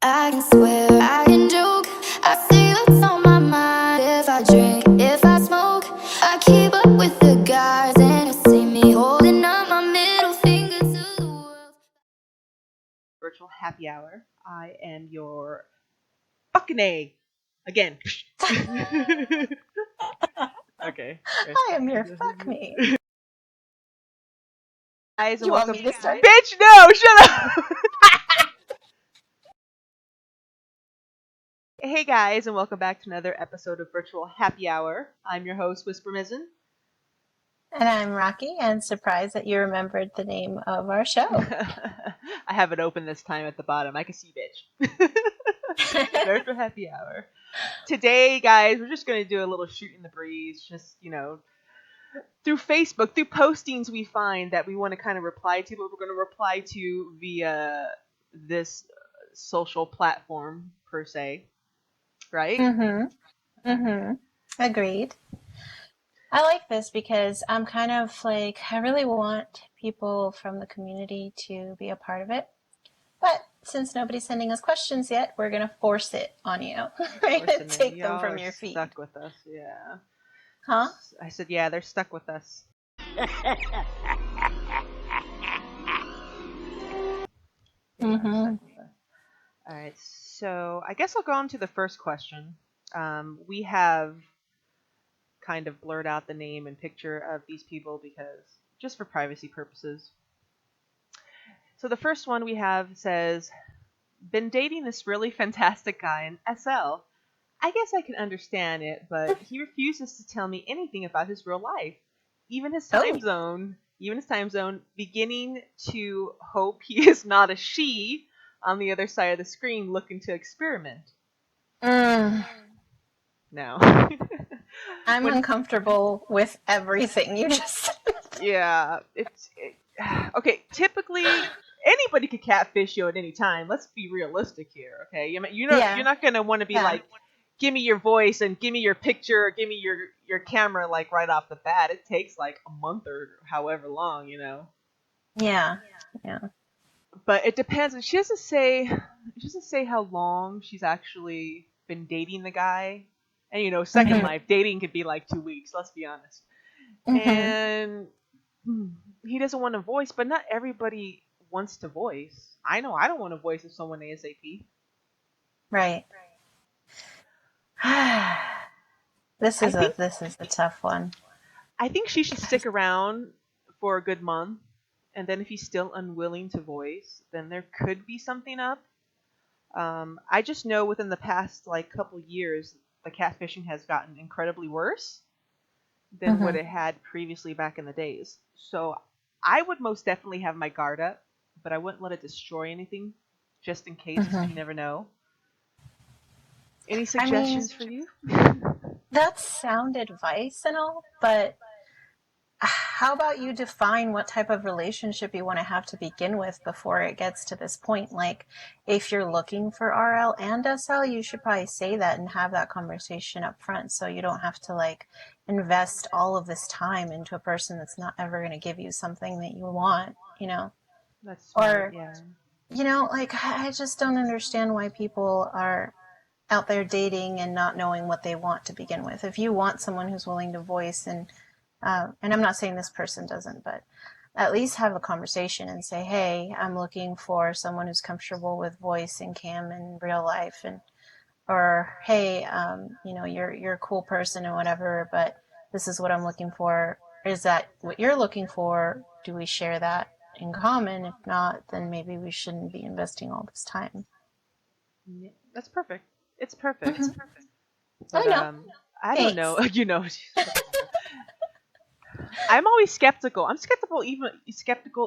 I can swear, I can joke. I say what's on my mind. If I drink, if I smoke, I keep up with the guys, and you see me holding up my middle finger to the world. Virtual happy hour. I am your fucking A. Again. Okay. I am your fuck me. Guys, and You want welcome. me to start? Bitch, no! Shut up! Hey guys, and welcome back to another episode of Virtual Happy Hour. I'm your host, Whisper Mizin. And I'm Rocky, and surprised that you remembered the name of our show. I have it open this time at the bottom. I can see, bitch. Virtual Happy Hour. Today, guys, we're just going to do a little shoot in the breeze. Just, through Facebook, through postings we find that we want to kind of reply to, but we're going to reply to via this social platform, per se. Right? Agreed. I like this because I'm kind of like, I really want people from the community to be a part of it. But since nobody's sending us questions yet, we're going to force it on you. We're going to take them from your feed. Stuck with us, yeah. Huh? I said, yeah, they're stuck with us. All right, so I guess I'll go on to the first question. We have kind of blurred out the name and picture of these people because just for privacy purposes. So the first one we have says, been dating this really fantastic guy in SL. I guess I can understand it, but he refuses to tell me anything about his real life. Even his time zone, beginning to hope he is not a she on the other side of the screen looking to experiment. No. I'm uncomfortable with everything you just said. Yeah, okay. Typically, anybody could catfish you at any time. Let's be realistic here, okay? You're not gonna want to be like, give me your voice and give me your picture, or give me your camera like right off the bat. It takes like a month or however long, Yeah. But it depends. She doesn't say how long she's actually been dating the guy. And Second Life dating could be like 2 weeks. Let's be honest. And he doesn't want to voice, but not everybody wants to voice. I know I don't want to voice with someone ASAP. Right. This is a tough one. I think she should stick around for a good month, and then if he's still unwilling to voice, then there could be something up. I just know within the past couple years, the catfishing has gotten incredibly worse than what it had previously back in the days. So I would most definitely have my guard up, but I wouldn't let it destroy anything, just in case. You never know. Any suggestions for you? That's sound advice and all, but how about you define what type of relationship you want to have to begin with before it gets to this point? Like, if you're looking for RL and SL, you should probably say that and have that conversation up front so you don't have to invest all of this time into a person that's not ever going to give you something that you want, That's smart, yeah. I just don't understand why people are out there dating and not knowing what they want to begin with. If you want someone who's willing to voice and I'm not saying this person doesn't, but at least have a conversation and say, hey, I'm looking for someone who's comfortable with voice and cam in real life, or hey, you're a cool person or whatever, but this is what I'm looking for. Is that what you're looking for? Do we share that in common? If not, then maybe we shouldn't be investing all this time. Yeah, that's perfect. It's perfect. But, I know. I don't know. I'm always skeptical. I'm skeptical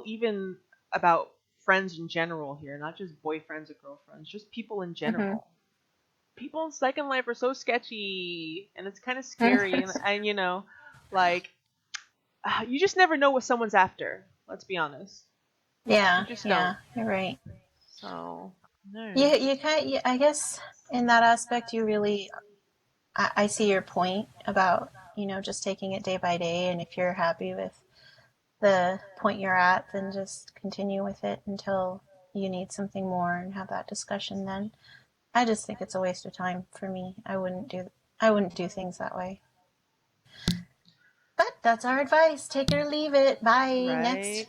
even about friends in general here, not just boyfriends or girlfriends, just people in general. People in Second Life are so sketchy, and it's kind of scary, and you just never know what someone's after. Let's be honest. Yeah, you're right. So, no. I guess in that aspect, I see your point about, just taking it day by day. And if you're happy with the point you're at, then just continue with it until you need something more and have that discussion, then I just think it's a waste of time for me. I wouldn't do things that way. But that's our advice. Take it or leave it. Bye. Right. Next.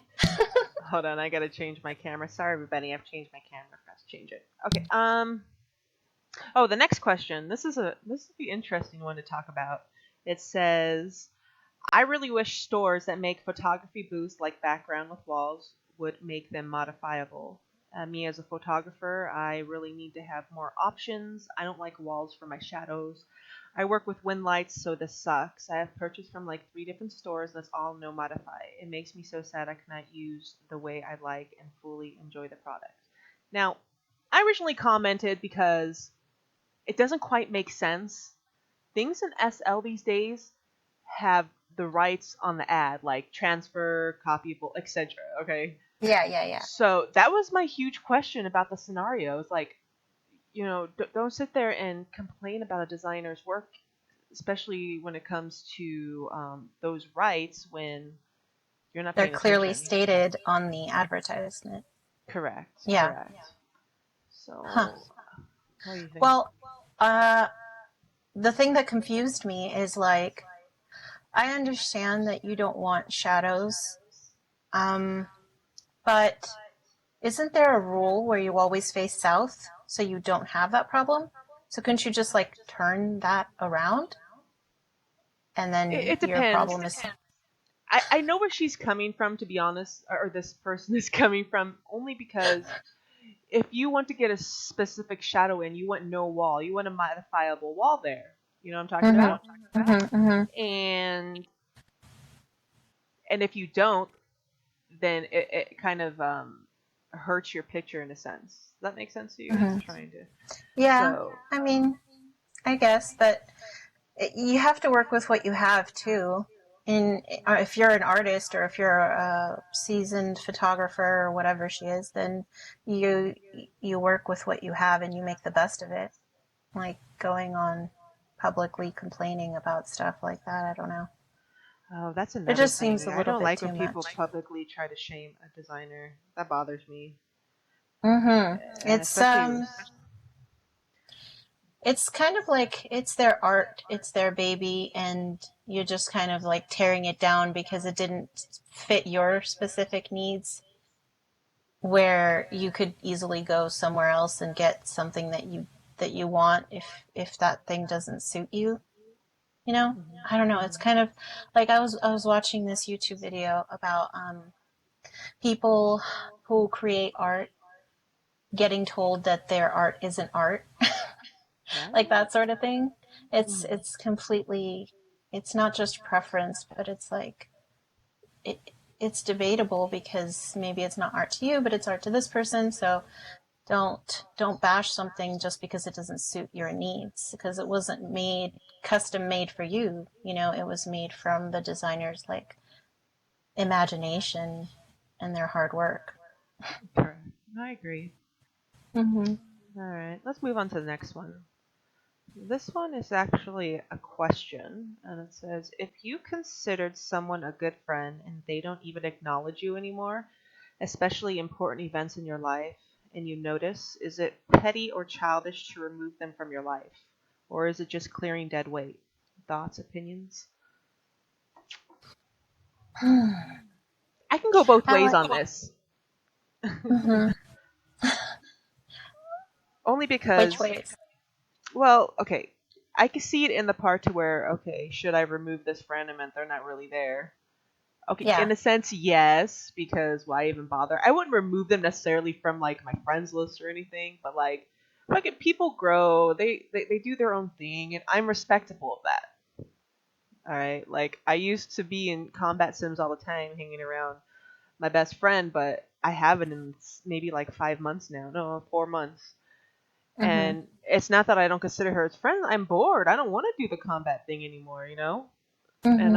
Hold on, I gotta change my camera. Sorry, everybody, I've changed my camera. Let's change it. Okay. Oh, the next question. This is an interesting one to talk about. It says, I really wish stores that make photography booths like background with walls would make them modifiable. Me as a photographer, I really need to have more options. I don't like walls for my shadows. I work with wind lights, so this sucks. I have purchased from like 3 different stores. That's all no modify. It makes me so sad I cannot use the way I like and fully enjoy the product. Now, I originally commented because it doesn't quite make sense. Things in SL these days have the rights on the ad, like transfer, copyable, etc. Okay. Yeah. So that was my huge question about the scenario. It's like, don't sit there and complain about a designer's work, especially when it comes to those rights when you're not They're paying clearly attention. stated on the advertisement. Correct. Yeah. Correct. So, what do you think? Well, the thing that confused me is like, I understand that you don't want shadows, but isn't there a rule where you always face south so you don't have that problem? So couldn't you just like turn that around? And then It your depends. problem is. I know where she's coming from, to be honest, or this person is coming from, only because if you want to get a specific shadow in, you want no wall. You want a modifiable wall there. You know what I'm talking about? And if you don't, then it kind of hurts your picture in a sense. Does that make sense to you? I'm trying to. Yeah, So, I mean, I guess, but you have to work with what you have too. If you're an artist or if you're a seasoned photographer or whatever she is, then you work with what you have and you make the best of it. Like going on publicly complaining about stuff like that, I don't know. oh, that's another It just thing. seems a I little don't bit like too when people much. publicly try to shame a designer. That bothers me. And Especially it's kind of like it's their art, it's their baby, and you're just kind of like tearing it down because it didn't fit your specific needs, where you could easily go somewhere else and get something that you want if that thing doesn't suit you. You know, I don't know. It's kind of like I was watching this YouTube video about people who create art getting told that their art isn't art. Like that sort of thing. It's completely, it's not just preference, but it's like it's debatable because maybe it's not art to you, but it's art to this person. So don't bash something just because it doesn't suit your needs, because it wasn't custom made for you. You know, it was made from the designer's like imagination and their hard work. Correct. I agree. Mm-hmm. All right, let's move on to the next one. This one is actually a question, and it says, if you considered someone a good friend and they don't even acknowledge you anymore, especially important events in your life, and you notice, is it petty or childish to remove them from your life? Or is it just clearing dead weight? Thoughts, opinions? I can go both ways on this. Mm-hmm. Only because, Which ways? well, okay, I can see it in the part to where, okay, should I remove this friend? I meant they're not really there. Okay, Yeah. in a sense, yes, because why even bother? I wouldn't remove them necessarily from like my friends list or anything, but like, look at people grow, they do their own thing, and I'm respectable of that. All right, like I used to be in combat sims all the time, hanging around my best friend, but I haven't in maybe like 5 months now, no, 4 months. Mm-hmm. And it's not that I don't consider her as friend. I'm bored. I don't want to do the combat thing anymore, you know? Mm-hmm.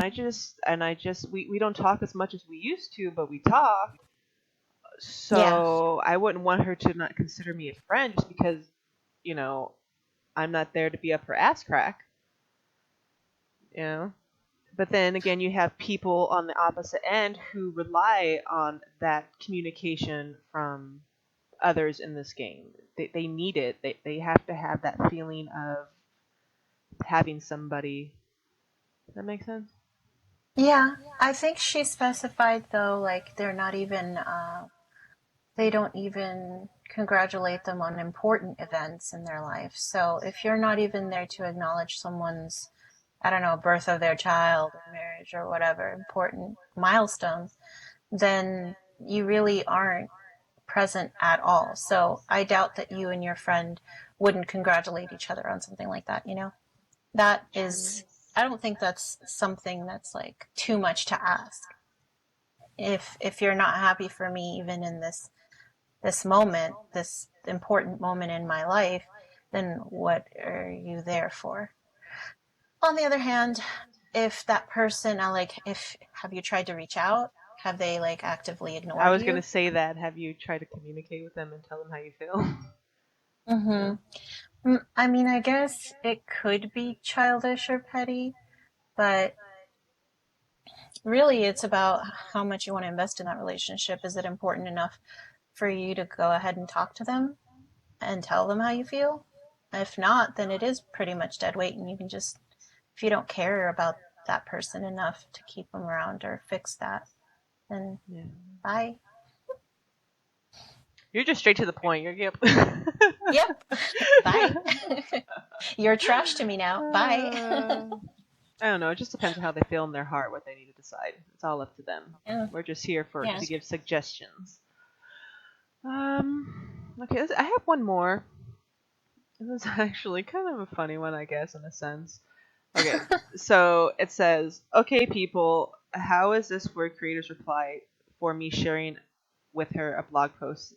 We don't talk as much as we used to, but we talk. Yeah. So I wouldn't want her to not consider me a friend just because, you know, I'm not there to be up her ass crack. You know? But then again, you have people on the opposite end who rely on that communication from others in this game. They need it. They have to have that feeling of having somebody. Does that make sense? Yeah, I think she specified though, like they don't even congratulate them on important events in their life. So if you're not even there to acknowledge someone's, I don't know, birth of their child or marriage or whatever important milestone, then you really aren't present at all. So I doubt that you and your friend wouldn't congratulate each other on something like that, you know? That True. is, I don't think that's something that's like too much to ask. If you're not happy for me even in this moment, this important moment in my life, then what are you there for? On the other hand, if that person, if have you tried to reach out? Have they like actively I ignored was gonna you? say that. Have you tried to communicate with them and tell them how you feel? Mm-hmm. No. I mean, I guess it could be childish or petty, but really it's about how much you want to invest in that relationship. Is it important enough for you to go ahead and talk to them and tell them how you feel? If not, then it is pretty much dead weight, and you can just, if you don't care about that person enough to keep them around or fix that, then Yeah. bye. You're just straight to the point. You're yep. Yep. Bye. You're trash to me now. Bye. I don't know. It just depends on how they feel in their heart, what they need to decide. It's all up to them. Yeah. We're just here Yeah. to give suggestions. Okay, I have one more. This is actually kind of a funny one, I guess, in a sense. Okay, so it says, "Okay, people, how is this word creators reply for me sharing with her a blog post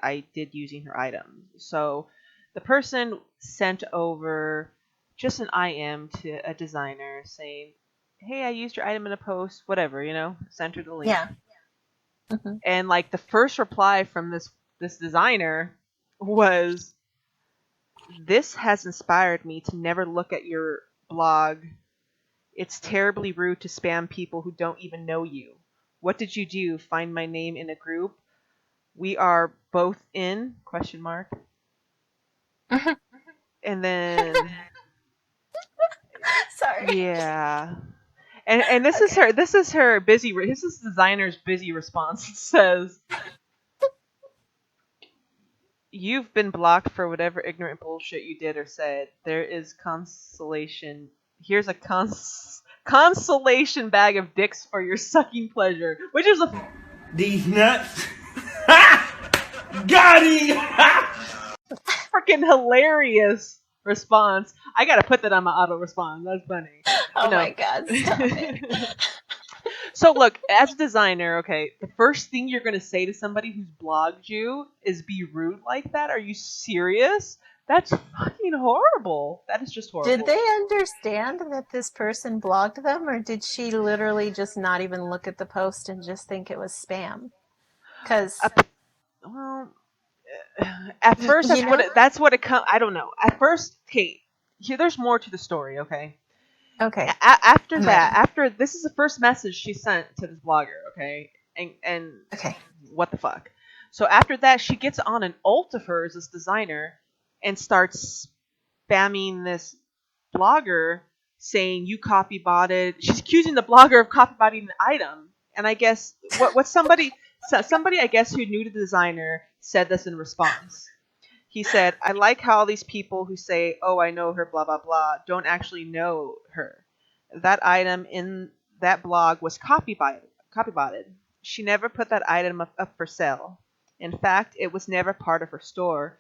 I did using her item?" So the person sent over just an IM to a designer saying, "Hey, I used your item in a post, whatever, sent her the link." Yeah. Mm-hmm. And like the first reply from this designer was, "This has inspired me to never look at your blog. It's terribly rude to spam people who don't even know you. What did you do? Find my name in a group? We are both in?" Question mark. And then Sorry. yeah. And this is Okay. her this is designer's busy response. It says, "You've been blocked for whatever ignorant bullshit you did or said. There is consolation. Here's a consolation bag of dicks for your sucking pleasure," which is a These nuts. Got him! freaking hilarious response. I gotta put that on my auto response. That's funny. But Oh no. my God, stop it. So look, as a designer, okay, the first thing you're gonna say to somebody who's blogged you is be rude like that? Are you serious? That's fucking horrible. That is just Did horrible. they understand that this person blogged them, or did she literally just not even look at the post and just think it was spam? Because, Well, at first you know? that's what it come. I don't know. At first, okay, here there's more to the story. Okay, Okay, after I'm that, ready. after this is the first message she sent to this blogger. Okay, and Okay. what the fuck. So after that, she gets on an ult of hers, this designer, and starts spamming this blogger saying you copy botted. She's accusing the blogger of copy botting the item. And I guess what somebody I guess who knew the designer said this in response. He said, "I like how all these people who say, 'Oh, I know her, blah blah blah,' don't actually know her. That item in that blog was copybotted. She never put that item up for sale. In fact, it was never part of her store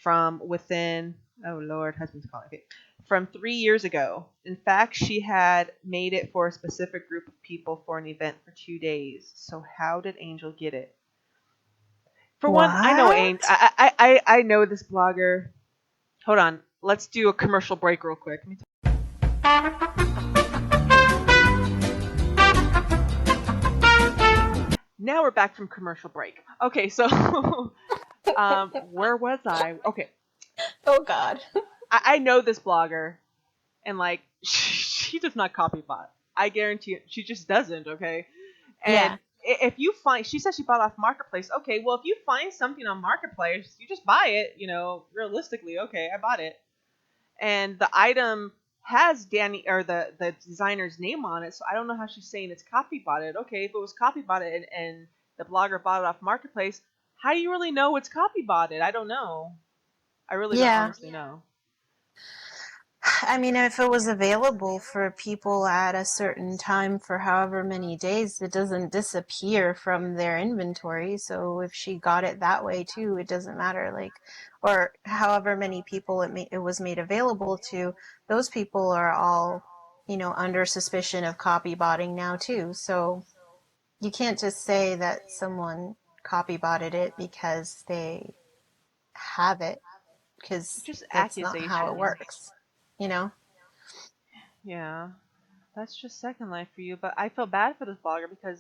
from within, oh Lord, husband's calling, okay, from 3 years ago. In fact, she had made it for a specific group of people for an event for 2 days. So how did Angel get it?" For one, I know Angel. What? I know this blogger. Hold on, let's do a commercial break real quick. Now we're back from commercial break. Okay, so where was I? Okay, Oh God. I know this blogger, and like she does not copy bot. I guarantee it, she just doesn't. Okay, and Yeah. if you find, she said she bought off Marketplace. Okay, well, if you find something on Marketplace, you just buy it. Realistically, okay, I bought it, and the item has Danny or the designer's name on it. So I don't know how she's saying it's copy botted. Okay, if it was copy botted and the blogger bought it off Marketplace, how do you really know it's copy botted? I don't know. I really don't Yeah. honestly know. I mean, if it was available for people at a certain time for however many days, it doesn't disappear from their inventory. So if she got it that way too, it doesn't matter. Like, or however many people it was made available to, those people are all, under suspicion of copy botting now too. So you can't just say that someone copy botted it because they have it, because Just that's not how it accusations. works, you know? Yeah, that's just Second Life for you. But I feel bad for this blogger because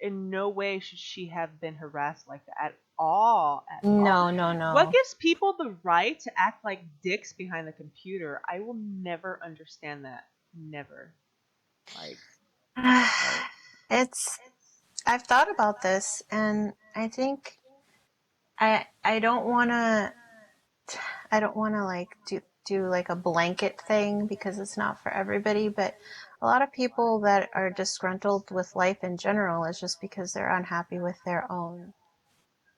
in no way should she have been harassed like that at all. At all. No, no, What no. gives people the right to act like dicks behind the computer? I will never understand that. Never. Like, right? It's I've thought about this, and I think I don't want to like do like a blanket thing because it's not for everybody, but a lot of people that are disgruntled with life in general is just because they're unhappy with their own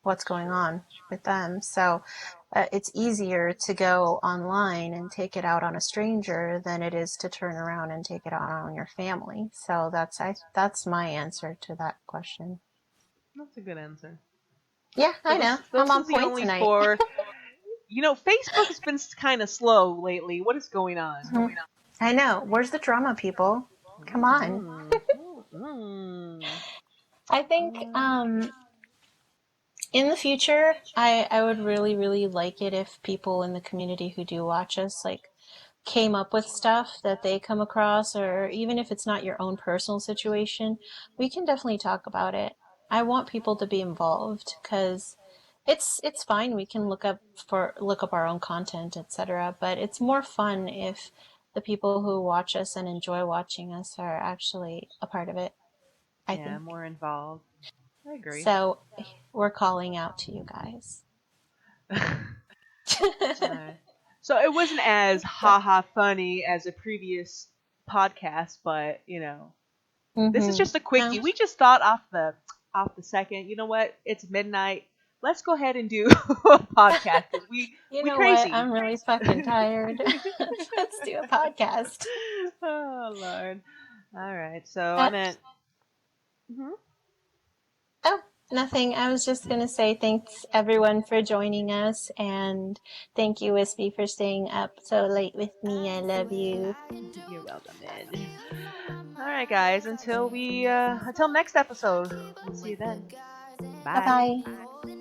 what's going on with them. So it's easier to go online and take it out on a stranger than it is to turn around and take it out on your family. So that's my answer to that question. That's a good answer. Yeah, So I know. I'm this on is the point only tonight. four. Facebook has been kind of slow lately. What is going on? I know. Where's the drama, people? Come on. I think in the future, I would really, really like it if people in the community who do watch us like came up with stuff that they come across, or even if it's not your own personal situation, we can definitely talk about it. I want people to be involved because it's fine. We can look up our own content, etc. But it's more fun if the people who watch us and enjoy watching us are actually a part of it, I Yeah, think. more involved. I agree. So we're calling out to you guys. Alright. So it wasn't as haha funny as a previous podcast, but this is just a No, quickie. We just thought off the second. You know what? It's midnight. Let's go ahead and do a podcast because you we know what? crazy. I'm really fucking tired. Let's do a podcast. Oh Lord. All right. So I Uh, meant. Mhm. oh, nothing. I was just going to say thanks everyone for joining us, and thank you, Wispy, for staying up so late with me. I love you. You're welcome, man. All right, guys. Until next episode. We'll see you then. Bye Bye. bye.